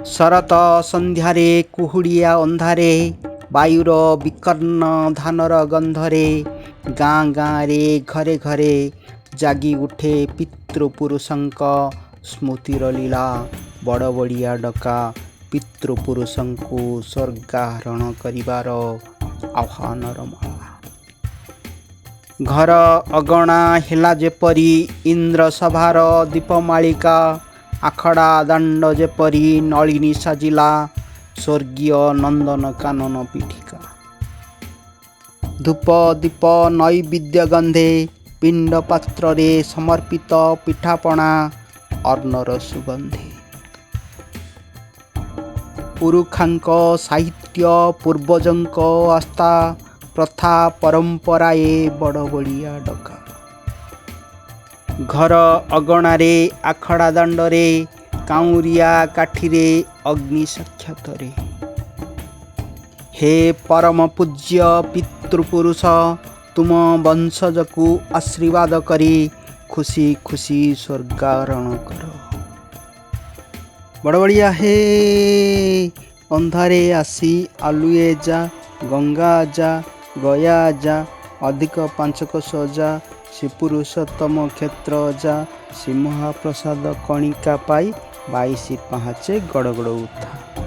ଶରତ ସନ୍ଧ୍ୟାରେ କୁହୁଡ଼ିଆ ଅନ୍ଧାରେ ବାୟୁର ବିକର୍ଣ୍ଣ ଧାନର ଗନ୍ଧରେ ଗାଁ ଗାଁରେ ଘରେ ଘରେ ଜାଗି ଉଠେ ପିତୃପୁରୁଷଙ୍କ ସ୍ମୃତିର ଲୀଳା। ବଡ଼ବଡ଼ିଆ ଡକା ପିତୃପୁରୁଷଙ୍କୁ ସ୍ୱର୍ଗାରୋହଣ କରିବାର ଆହ୍ୱାନର ମାଳା। ଘର ଅଗଣା ହେଲା ଯେପରି ଇନ୍ଦ୍ରସଭାର ଦୀପମାଳିକା, ଆଖଡ଼ା ଦାଣ୍ଡ ଯେପରି ନଳିନୀ ସାଜିଲା ସ୍ୱର୍ଗୀୟ ନନ୍ଦନକାନନ ପୀଠିକା। ଧୂପ ଦୀପ ନୈବେଦ୍ୟ ଗନ୍ଧେ ପିଣ୍ଡ ପାତ୍ରରେ ସମର୍ପିତ ପିଠାପଣା ଅନ୍ନର ସୁଗନ୍ଧେ। ପୁରୁଷାଙ୍କ ସାହିତ୍ୟ ପୂର୍ବଜଙ୍କ ଆସ୍ଥା ପ୍ରଥା ପରମ୍ପରାଏ ବଡ଼ବଡ଼ିଆ ଡକା। ଘର ଅଗଣାରେ ଆଖଡ଼ା ଦାଣ୍ଡରେ କାଉଁରିଆ କାଠିରେ ଅଗ୍ନି ସାକ୍ଷାତରେ। ହେ ପରମ ପୂଜ୍ୟ ପିତୃପୁରୁଷ, ତୁମ ବଂଶଜକୁ ଆଶୀର୍ବାଦ କରି ଖୁସି ଖୁସି ସ୍ୱର୍ଗାରୋହଣ କର। ବଡ଼ବଡ଼ିଆ ହେ ଅନ୍ଧାରେ ଆସି ଆଲୁଏ ଯା, ଗଙ୍ଗା ଯା ଗୟା ଯା, ଅଧିକ ପାଞ୍ଚକୋଶ ଯା, ଶ୍ରୀପୁରୁଷୋତ୍ତମ କ୍ଷେତ୍ର ଯା, ଶ୍ରୀମହାପ୍ରସାଦ କଣିକା ପାଇ 22 ପାହାଚେ ଗଡ଼ ଗଡ଼ ଉଠା।